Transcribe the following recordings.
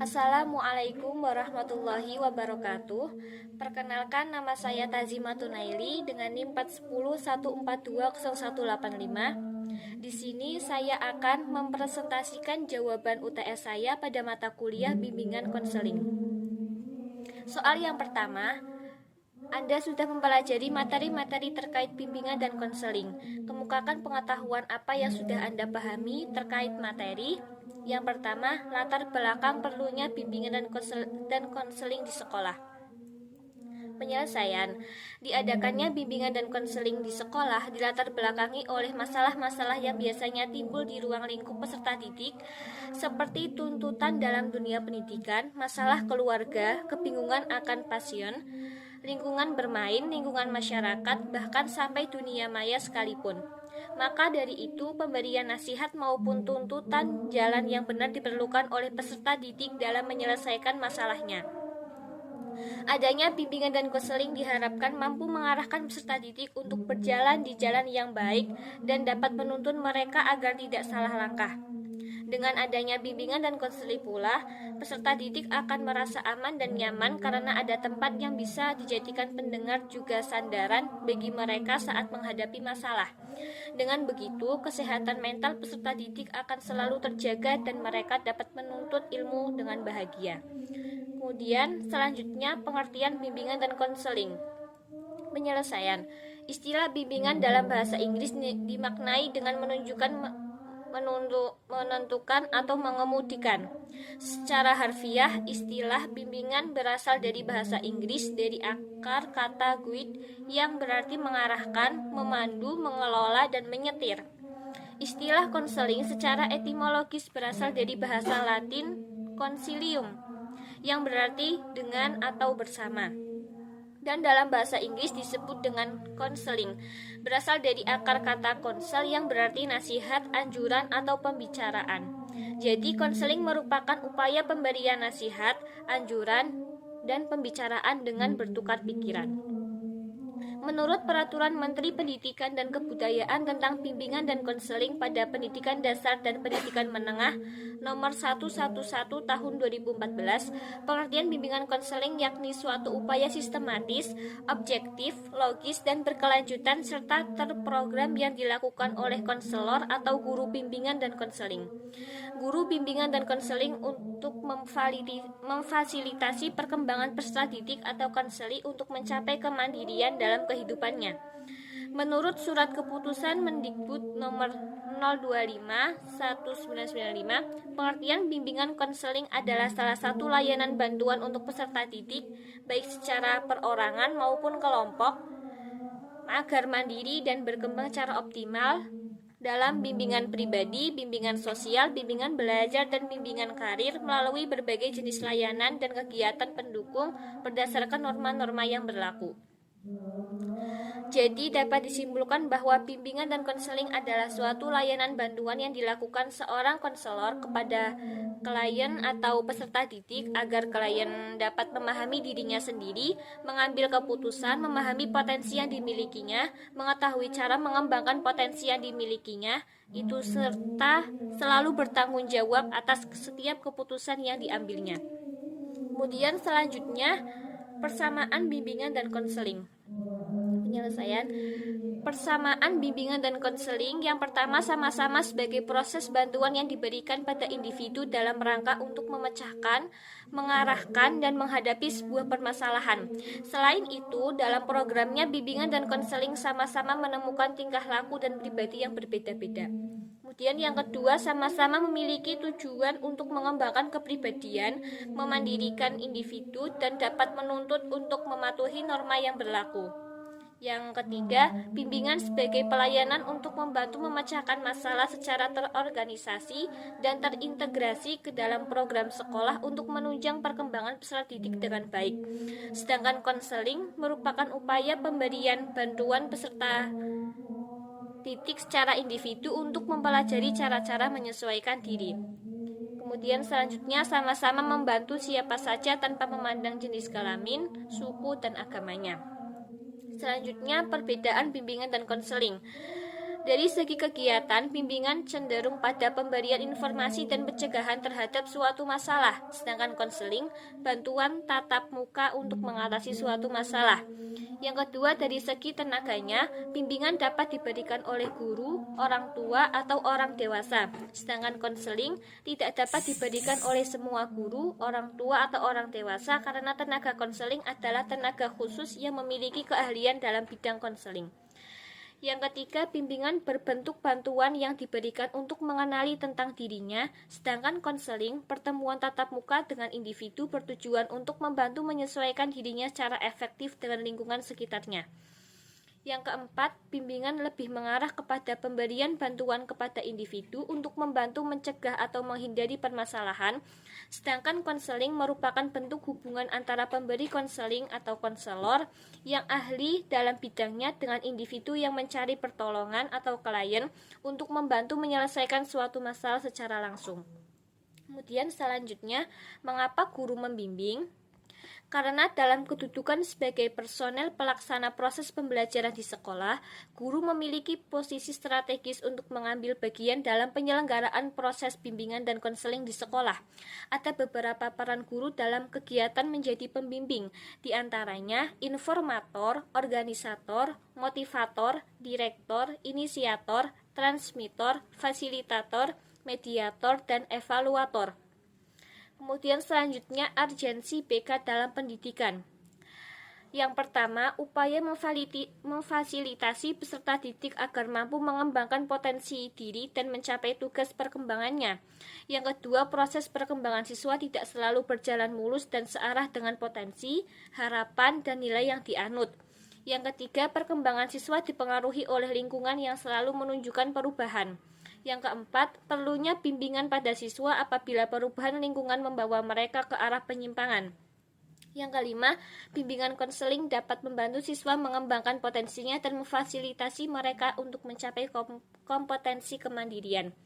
Assalamualaikum warahmatullahi wabarakatuh. Perkenalkan, nama saya Tazimatun Naili dengan NIM 41014200185. Di sini saya akan mempresentasikan jawaban UTS saya pada mata kuliah bimbingan konseling. Soal yang pertama, Anda sudah mempelajari materi-materi terkait bimbingan dan konseling. Kemukakan pengetahuan apa yang sudah Anda pahami terkait materi. Yang pertama, latar belakang perlunya bimbingan dan konseling di sekolah. Penyelesaian, diadakannya bimbingan dan konseling di sekolah dilatar belakangi oleh masalah-masalah yang biasanya timbul di ruang lingkup peserta didik, seperti tuntutan dalam dunia pendidikan, masalah keluarga, kebingungan akan pasien, lingkungan bermain, lingkungan masyarakat, bahkan sampai dunia maya sekalipun. Maka dari itu, pemberian nasihat maupun tuntutan jalan yang benar diperlukan oleh peserta didik dalam menyelesaikan masalahnya. Adanya bimbingan dan konseling diharapkan mampu mengarahkan peserta didik untuk berjalan di jalan yang baik dan dapat menuntun mereka agar tidak salah langkah. Dengan adanya bimbingan dan konseling pula, peserta didik akan merasa aman dan nyaman karena ada tempat yang bisa dijadikan pendengar juga sandaran bagi mereka saat menghadapi masalah. Dengan begitu, kesehatan mental peserta didik akan selalu terjaga dan mereka dapat menuntut ilmu dengan bahagia. Kemudian, selanjutnya pengertian bimbingan dan konseling. Penyelesaian. Istilah bimbingan dalam bahasa Inggris dimaknai dengan menentukan atau mengemudikan. Secara harfiah, istilah bimbingan berasal dari bahasa Inggris dari akar kata guide yang berarti mengarahkan, memandu, mengelola, dan menyetir. Istilah konseling secara etimologis berasal dari bahasa Latin consilium yang berarti dengan atau bersama. Dan dalam bahasa Inggris disebut dengan counseling, berasal dari akar kata counsel yang berarti nasihat, anjuran, atau pembicaraan. Jadi counseling merupakan upaya pemberian nasihat, anjuran, dan pembicaraan dengan bertukar pikiran. Menurut Peraturan Menteri Pendidikan dan Kebudayaan tentang Bimbingan dan Konseling pada Pendidikan Dasar dan Pendidikan Menengah Nomor 111 Tahun 2014, pengertian bimbingan konseling yakni suatu upaya sistematis, objektif, logis, dan berkelanjutan serta terprogram yang dilakukan oleh konselor atau guru bimbingan dan konseling. Guru bimbingan dan konseling untuk memfasilitasi perkembangan peserta didik atau konseli untuk mencapai kemandirian dalam kehidupannya. Menurut Surat Keputusan Mendikbud nomor 025/1995, pengertian bimbingan konseling adalah salah satu layanan bantuan untuk peserta didik, baik secara perorangan maupun kelompok, agar mandiri dan berkembang secara optimal dalam bimbingan pribadi, bimbingan sosial, bimbingan belajar, dan bimbingan karir melalui berbagai jenis layanan dan kegiatan pendukung berdasarkan norma-norma yang berlaku. Jadi dapat disimpulkan bahwa bimbingan dan konseling adalah suatu layanan bantuan yang dilakukan seorang konselor kepada klien atau peserta didik agar klien dapat memahami dirinya sendiri, mengambil keputusan, memahami potensi yang dimilikinya, mengetahui cara mengembangkan potensi yang dimilikinya, itu serta selalu bertanggung jawab atas setiap keputusan yang diambilnya. Kemudian selanjutnya, persamaan bimbingan dan konseling. Penyelesaian, persamaan bimbingan dan konseling yang pertama sama-sama sebagai proses bantuan yang diberikan pada individu dalam rangka untuk memecahkan, mengarahkan, dan menghadapi sebuah permasalahan. Selain itu, dalam programnya bimbingan dan konseling sama-sama menemukan tingkah laku dan pribadi yang berbeda-beda. Kemudian yang kedua, sama-sama memiliki tujuan untuk mengembangkan kepribadian, memandirikan individu, dan dapat menuntut untuk mematuhi norma yang berlaku. Yang ketiga, bimbingan sebagai pelayanan untuk membantu memecahkan masalah secara terorganisasi dan terintegrasi ke dalam program sekolah untuk menunjang perkembangan peserta didik dengan baik. Sedangkan konseling merupakan upaya pemberian bantuan peserta didik secara individu untuk mempelajari cara-cara menyesuaikan diri. Kemudian selanjutnya sama-sama membantu siapa saja tanpa memandang jenis kelamin, suku, dan agamanya. Selanjutnya, perbedaan bimbingan dan konseling. Dari segi kegiatan, bimbingan cenderung pada pemberian informasi dan pencegahan terhadap suatu masalah, sedangkan konseling bantuan tatap muka untuk mengatasi suatu masalah. Yang kedua, dari segi tenaganya, bimbingan dapat diberikan oleh guru, orang tua, atau orang dewasa, sedangkan konseling tidak dapat diberikan oleh semua guru, orang tua, atau orang dewasa karena tenaga konseling adalah tenaga khusus yang memiliki keahlian dalam bidang konseling. Yang ketiga, bimbingan berbentuk bantuan yang diberikan untuk mengenali tentang dirinya, sedangkan konseling, pertemuan tatap muka dengan individu bertujuan untuk membantu menyesuaikan dirinya secara efektif dengan lingkungan sekitarnya. Yang keempat, bimbingan lebih mengarah kepada pemberian bantuan kepada individu untuk membantu mencegah atau menghindari permasalahan, sedangkan konseling merupakan bentuk hubungan antara pemberi konseling atau konselor yang ahli dalam bidangnya dengan individu yang mencari pertolongan atau klien untuk membantu menyelesaikan suatu masalah secara langsung. Kemudian selanjutnya, mengapa guru membimbing? Karena dalam kedudukan sebagai personel pelaksana proses pembelajaran di sekolah, guru memiliki posisi strategis untuk mengambil bagian dalam penyelenggaraan proses bimbingan dan konseling di sekolah. Ada beberapa peran guru dalam kegiatan menjadi pembimbing, di antaranya informator, organisator, motivator, direktor, inisiator, transmitor, fasilitator, mediator, dan evaluator. Kemudian selanjutnya urgensi BK dalam pendidikan. Yang pertama, upaya memfasilitasi peserta didik agar mampu mengembangkan potensi diri dan mencapai tugas perkembangannya. Yang kedua, proses perkembangan siswa tidak selalu berjalan mulus dan searah dengan potensi, harapan, dan nilai yang dianut. Yang ketiga, perkembangan siswa dipengaruhi oleh lingkungan yang selalu menunjukkan perubahan. Yang keempat, perlunya bimbingan pada siswa apabila perubahan lingkungan membawa mereka ke arah penyimpangan. Yang kelima, bimbingan konseling dapat membantu siswa mengembangkan potensinya dan memfasilitasi mereka untuk mencapai kompetensi kemandirian.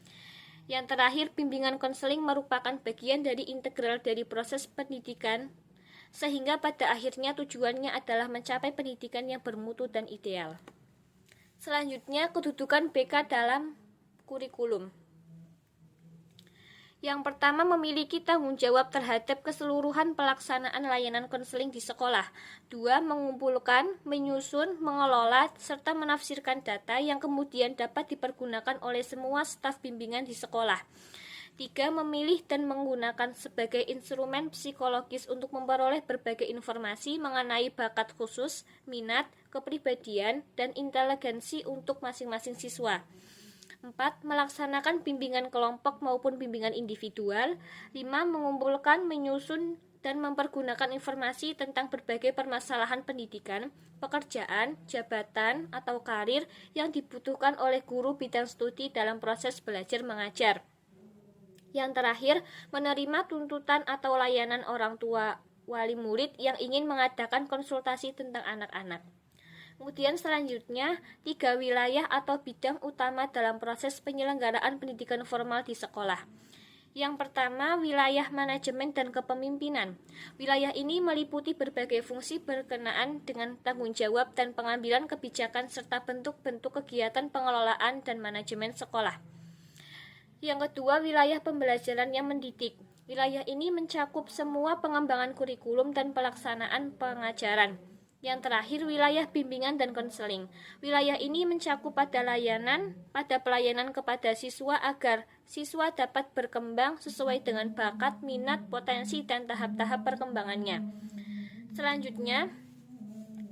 Yang terakhir, bimbingan konseling merupakan bagian dari integral dari proses pendidikan, sehingga pada akhirnya tujuannya adalah mencapai pendidikan yang bermutu dan ideal. Selanjutnya, kedudukan BK dalam kurikulum. Yang pertama, memiliki tanggung jawab terhadap keseluruhan pelaksanaan layanan konseling di sekolah. 2. Mengumpulkan, menyusun, mengelola, serta menafsirkan data yang kemudian dapat dipergunakan oleh semua staf bimbingan di sekolah. 3. Memilih dan menggunakan sebagai instrumen psikologis untuk memperoleh berbagai informasi mengenai bakat khusus, minat, kepribadian, dan inteligensi untuk masing-masing siswa. 4. Melaksanakan bimbingan kelompok maupun bimbingan individual. 5. Mengumpulkan, menyusun, dan mempergunakan informasi tentang berbagai permasalahan pendidikan, pekerjaan, jabatan, atau karir yang dibutuhkan oleh guru bidang studi dalam proses belajar mengajar. Yang terakhir, menerima tuntutan atau layanan orang tua wali murid yang ingin mengadakan konsultasi tentang anak-anak. Kemudian selanjutnya, 3 wilayah atau bidang utama dalam proses penyelenggaraan pendidikan formal di sekolah. Yang pertama, wilayah manajemen dan kepemimpinan. Wilayah ini meliputi berbagai fungsi berkenaan dengan tanggung jawab dan pengambilan kebijakan serta bentuk-bentuk kegiatan pengelolaan dan manajemen sekolah. Yang kedua, wilayah pembelajaran yang mendidik. Wilayah ini mencakup semua pengembangan kurikulum dan pelaksanaan pengajaran. Yang terakhir, wilayah bimbingan dan konseling. Wilayah ini mencakup pada pelayanan kepada siswa agar siswa dapat berkembang sesuai dengan bakat, minat, potensi, dan tahap-tahap perkembangannya. Selanjutnya,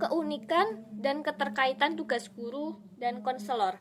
keunikan dan keterkaitan tugas guru dan konselor.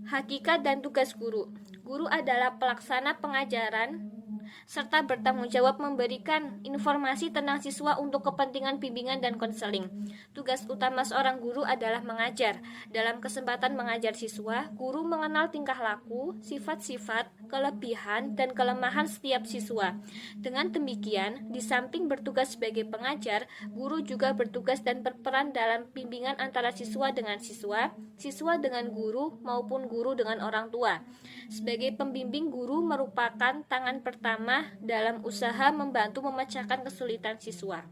Hakikat dan tugas guru. Guru adalah pelaksana pengajaran serta bertanggung jawab memberikan informasi tentang siswa untuk kepentingan bimbingan dan konseling. Tugas utama seorang guru adalah mengajar. Dalam kesempatan mengajar siswa, guru mengenal tingkah laku, sifat-sifat, kelebihan, dan kelemahan setiap siswa. Dengan demikian, di samping bertugas sebagai pengajar, guru juga bertugas dan berperan dalam bimbingan antara siswa dengan siswa, siswa dengan guru, maupun guru dengan orang tua. Sebagai pembimbing, guru merupakan tangan pertama dalam usaha membantu memecahkan kesulitan siswa.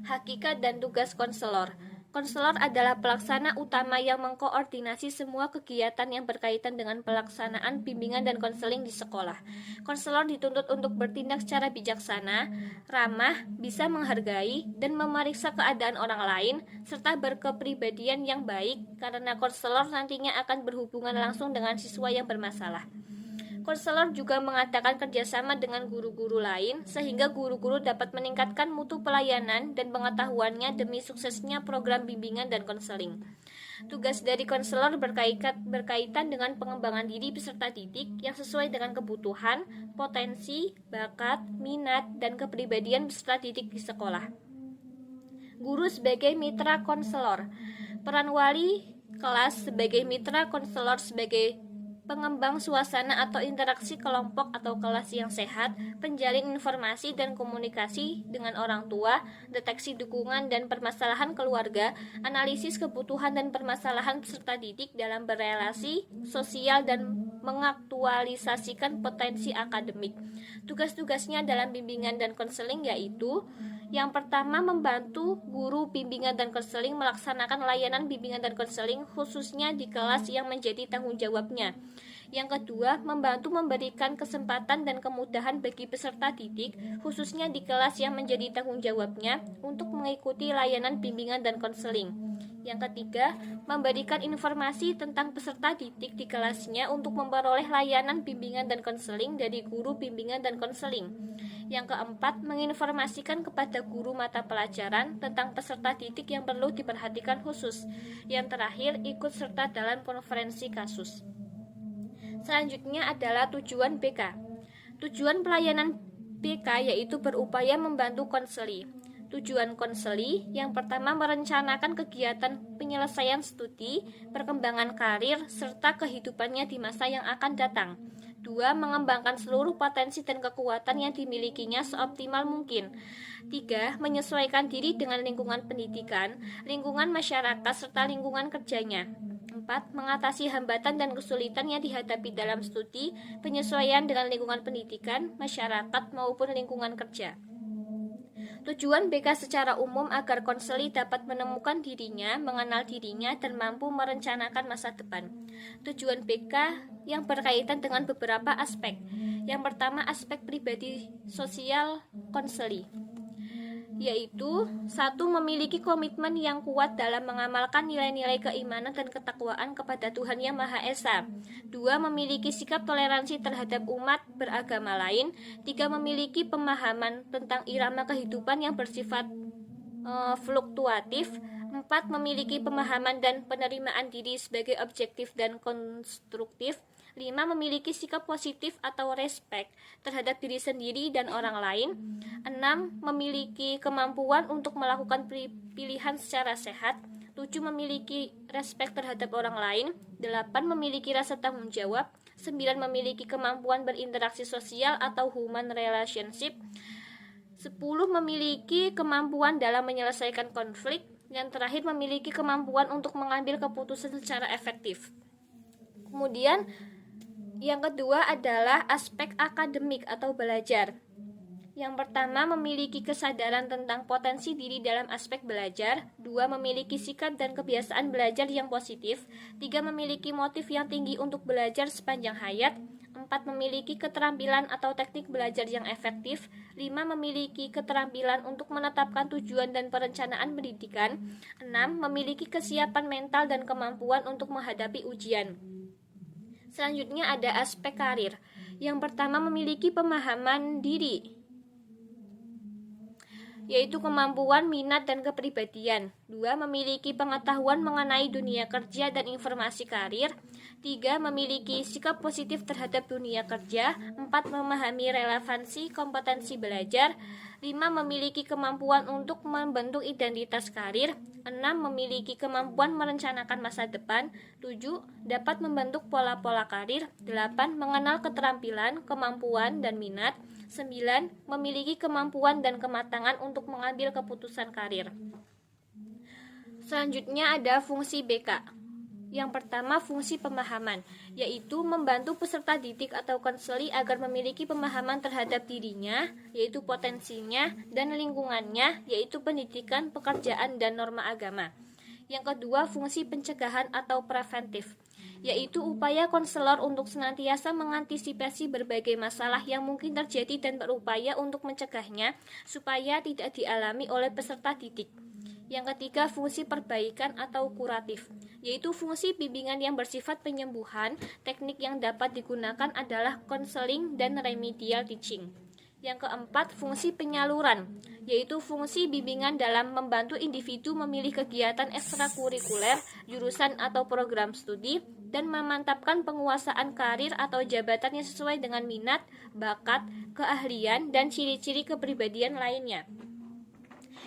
Hakikat dan tugas konselor. Konselor adalah pelaksana utama yang mengkoordinasi semua kegiatan yang berkaitan dengan pelaksanaan bimbingan dan konseling di sekolah. Konselor dituntut untuk bertindak secara bijaksana, ramah, bisa menghargai, dan memeriksa keadaan orang lain, serta berkepribadian yang baik, karena konselor nantinya akan berhubungan langsung dengan siswa yang bermasalah. Konselor juga mengadakan kerjasama dengan guru-guru lain, sehingga guru-guru dapat meningkatkan mutu pelayanan dan pengetahuannya demi suksesnya program bimbingan dan konseling. Tugas dari konselor berkaitan dengan pengembangan diri peserta didik yang sesuai dengan kebutuhan, potensi, bakat, minat, dan kepribadian peserta didik di sekolah. Guru sebagai mitra konselor. Peran wali kelas sebagai mitra konselor sebagai pengembang suasana atau interaksi kelompok atau kelas yang sehat, penjalin informasi dan komunikasi dengan orang tua, deteksi dukungan dan permasalahan keluarga, analisis kebutuhan dan permasalahan peserta didik dalam berelasi sosial dan mengaktualisasikan potensi akademik. Tugas-tugasnya dalam bimbingan dan konseling yaitu: yang pertama, membantu guru bimbingan dan konseling melaksanakan layanan bimbingan dan konseling khususnya di kelas yang menjadi tanggung jawabnya. Yang kedua, membantu memberikan kesempatan dan kemudahan bagi peserta didik khususnya di kelas yang menjadi tanggung jawabnya untuk mengikuti layanan bimbingan dan konseling. Yang ketiga, memberikan informasi tentang peserta didik di kelasnya untuk memperoleh layanan bimbingan dan konseling dari guru bimbingan dan konseling. Yang keempat, menginformasikan kepada guru mata pelajaran tentang peserta didik yang perlu diperhatikan khusus. Yang terakhir, ikut serta dalam konferensi kasus. Selanjutnya adalah tujuan BK. Tujuan pelayanan BK yaitu berupaya membantu konseli. Tujuan konseli yang pertama, merencanakan kegiatan penyelesaian studi, perkembangan karir, serta kehidupannya di masa yang akan datang. 2. Mengembangkan seluruh potensi dan kekuatan yang dimilikinya seoptimal mungkin. 3. Menyesuaikan diri dengan lingkungan pendidikan, lingkungan masyarakat, serta lingkungan kerjanya. 4. Mengatasi hambatan dan kesulitan yang dihadapi dalam studi, penyesuaian dengan lingkungan pendidikan, masyarakat, maupun lingkungan kerja. Tujuan BK secara umum agar konseli dapat menemukan dirinya, mengenal dirinya, dan mampu merencanakan masa depan. Tujuan BK yang berkaitan dengan beberapa aspek. Yang pertama, aspek pribadi sosial konseli, yaitu 1. Memiliki komitmen yang kuat dalam mengamalkan nilai-nilai keimanan dan ketakwaan kepada Tuhan Yang Maha Esa. 2. Memiliki sikap toleransi terhadap umat beragama lain. 3. Memiliki pemahaman tentang irama kehidupan yang bersifat fluktuatif. 4. Memiliki pemahaman dan penerimaan diri sebagai objektif dan konstruktif. 5. Memiliki sikap positif atau respect terhadap diri sendiri dan orang lain. 6. Memiliki kemampuan untuk melakukan pilihan secara sehat. 7. Memiliki respect terhadap orang lain. 8. Memiliki rasa tanggung jawab. 9. Memiliki kemampuan berinteraksi sosial atau human relationship. 10. Memiliki kemampuan dalam menyelesaikan konflik. Yang terakhir, memiliki kemampuan untuk mengambil keputusan secara efektif. Kemudian yang kedua adalah aspek akademik atau belajar. Yang pertama, memiliki kesadaran tentang potensi diri dalam aspek belajar. 2. Memiliki sikap dan kebiasaan belajar yang positif. 3. Memiliki motif yang tinggi untuk belajar sepanjang hayat. 4. Memiliki keterampilan atau teknik belajar yang efektif. 5. Memiliki keterampilan untuk menetapkan tujuan dan perencanaan pendidikan. 6. Memiliki kesiapan mental dan kemampuan untuk menghadapi ujian. Selanjutnya ada aspek karir. Yang pertama, memiliki pemahaman diri, yaitu kemampuan, minat, dan kepribadian. 2. Memiliki pengetahuan mengenai dunia kerja dan informasi karir. 3. Memiliki sikap positif terhadap dunia kerja. 4. Memahami relevansi kompetensi belajar. 5. Memiliki kemampuan untuk membentuk identitas karir. 6. Memiliki kemampuan merencanakan masa depan. 7. Dapat membentuk pola-pola karir. 8. Mengenal keterampilan, kemampuan, dan minat. 9. Memiliki kemampuan dan kematangan untuk mengambil keputusan karir. Selanjutnya ada fungsi BK. Yang pertama, fungsi pemahaman, yaitu membantu peserta didik atau konseli agar memiliki pemahaman terhadap dirinya, yaitu potensinya, dan lingkungannya, yaitu pendidikan, pekerjaan, dan norma agama. Yang kedua, fungsi pencegahan atau preventif, yaitu upaya konselor untuk senantiasa mengantisipasi berbagai masalah yang mungkin terjadi dan berupaya untuk mencegahnya supaya tidak dialami oleh peserta didik. Yang ketiga, fungsi perbaikan atau kuratif, yaitu fungsi bimbingan yang bersifat penyembuhan. Teknik yang dapat digunakan adalah konseling dan remedial teaching. Yang keempat, fungsi penyaluran, yaitu fungsi bimbingan dalam membantu individu memilih kegiatan ekstrakurikuler, jurusan atau program studi, dan memantapkan penguasaan karir atau jabatan yang sesuai dengan minat, bakat, keahlian, dan ciri-ciri kepribadian lainnya.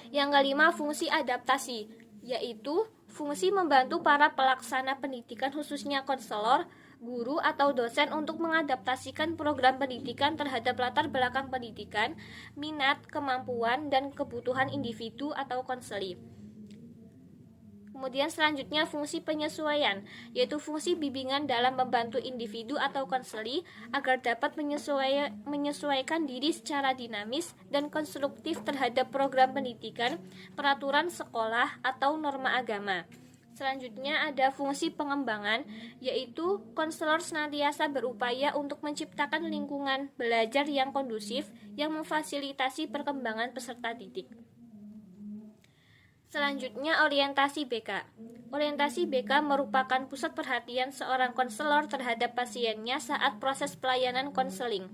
Yang kelima, fungsi adaptasi, yaitu fungsi membantu para pelaksana pendidikan khususnya konselor, guru atau dosen untuk mengadaptasikan program pendidikan terhadap latar belakang pendidikan, minat, kemampuan, dan kebutuhan individu atau konseli. Kemudian selanjutnya fungsi penyesuaian, yaitu fungsi bimbingan dalam membantu individu atau konseli agar dapat menyesuaikan diri secara dinamis dan konstruktif terhadap program pendidikan, peraturan sekolah, atau norma agama. Selanjutnya ada fungsi pengembangan, yaitu konselor senantiasa berupaya untuk menciptakan lingkungan belajar yang kondusif yang memfasilitasi perkembangan peserta didik. Selanjutnya, orientasi BK. Orientasi BK merupakan pusat perhatian seorang konselor terhadap pasiennya saat proses pelayanan konseling.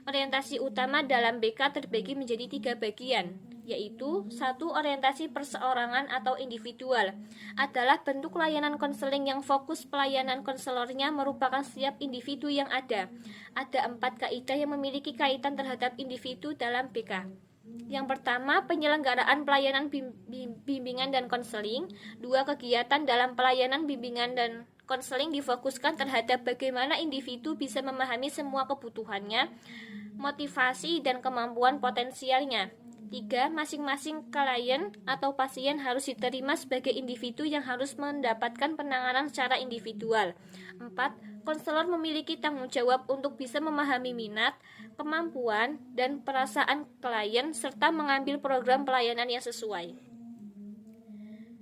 Orientasi utama dalam BK terbagi menjadi 3 bagian, yaitu 1. Orientasi perseorangan atau individual adalah bentuk layanan konseling yang fokus pelayanan konselornya merupakan setiap individu yang ada. Ada 4 kaidah yang memiliki kaitan terhadap individu dalam BK. Yang pertama, penyelenggaraan pelayanan bimbingan dan konseling. 2. Kegiatan dalam pelayanan bimbingan dan konseling difokuskan terhadap bagaimana individu bisa memahami semua kebutuhannya, motivasi, dan kemampuan potensialnya. 3. Masing-masing klien atau pasien harus diterima sebagai individu yang harus mendapatkan penanganan secara individual. 4. Konselor memiliki tanggung jawab untuk bisa memahami minat, kemampuan, dan perasaan klien serta mengambil program pelayanan yang sesuai.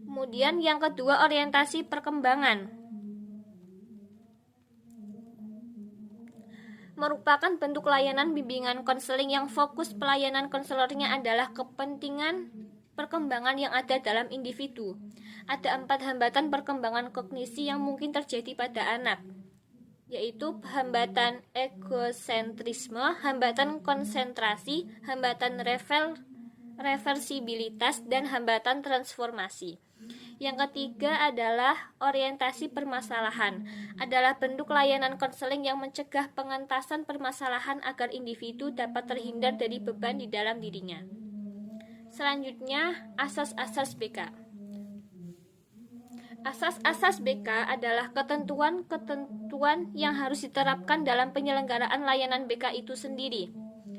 Kemudian yang kedua, orientasi perkembangan merupakan bentuk layanan bimbingan konseling yang fokus pelayanan konselornya adalah kepentingan perkembangan yang ada dalam individu. Ada 4 hambatan perkembangan kognisi yang mungkin terjadi pada anak, yaitu hambatan egosentrisme, hambatan konsentrasi, hambatan reversibilitas, dan hambatan transformasi. Yang ketiga adalah orientasi permasalahan, adalah bentuk layanan konseling yang mencegah pengentasan permasalahan agar individu dapat terhindar dari beban di dalam dirinya. Selanjutnya, asas-asas BK. Asas-asas BK adalah ketentuan-ketentuan yang harus diterapkan dalam penyelenggaraan layanan BK itu sendiri.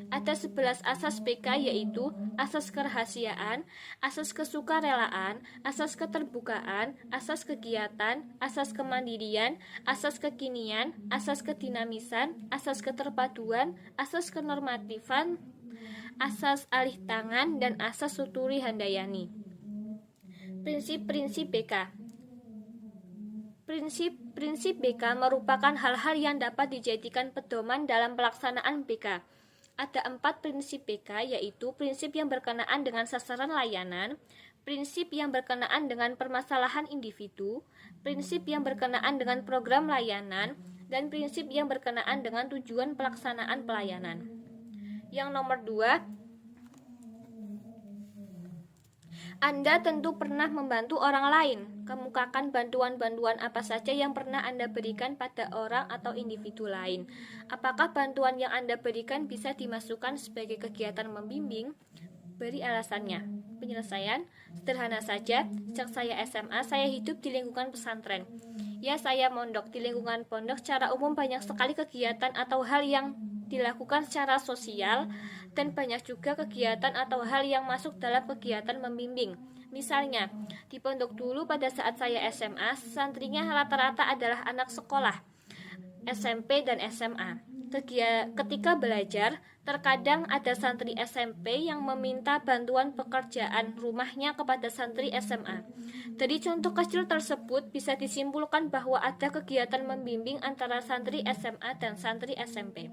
Ada 11 asas BK, yaitu asas kerahasiaan, asas kesukarelaan, asas keterbukaan, asas kegiatan, asas kemandirian, asas kekinian, asas kedinamisan, asas keterpaduan, asas kenormatifan, asas alih tangan, dan asas Suturi Handayani. Prinsip-prinsip BK. Prinsip-prinsip BK merupakan hal-hal yang dapat dijadikan pedoman dalam pelaksanaan BK. Ada 4 prinsip BK, yaitu prinsip yang berkenaan dengan sasaran layanan, prinsip yang berkenaan dengan permasalahan individu, prinsip yang berkenaan dengan program layanan, dan prinsip yang berkenaan dengan tujuan pelaksanaan pelayanan. Yang nomor 2, Anda tentu pernah membantu orang lain. Kemukakan bantuan-bantuan apa saja yang pernah Anda berikan pada orang atau individu lain. Apakah bantuan yang Anda berikan bisa dimasukkan sebagai kegiatan membimbing? Beri alasannya. Penyelesaian sederhana saja. Sejak saya SMA, saya hidup di lingkungan pesantren. Ya, saya mondok di lingkungan pondok. Secara umum banyak sekali kegiatan atau hal yang dilakukan secara sosial, dan banyak juga kegiatan atau hal yang masuk dalam kegiatan membimbing. Misalnya, di pondok dulu pada saat saya SMA, santrinya rata-rata adalah anak sekolah SMP dan SMA. Ketika belajar, terkadang ada santri SMP yang meminta bantuan pekerjaan rumahnya kepada santri SMA. Dari contoh kecil tersebut bisa disimpulkan bahwa ada kegiatan membimbing antara santri SMA dan santri SMP.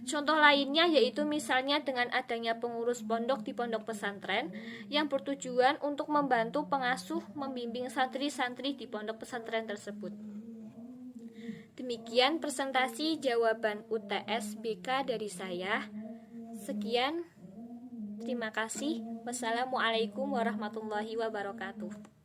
Contoh lainnya yaitu misalnya dengan adanya pengurus pondok di pondok pesantren yang bertujuan untuk membantu pengasuh membimbing santri-santri di pondok pesantren tersebut. Demikian presentasi jawaban UTS BK dari saya. Sekian, terima kasih. Wassalamualaikum warahmatullahi wabarakatuh.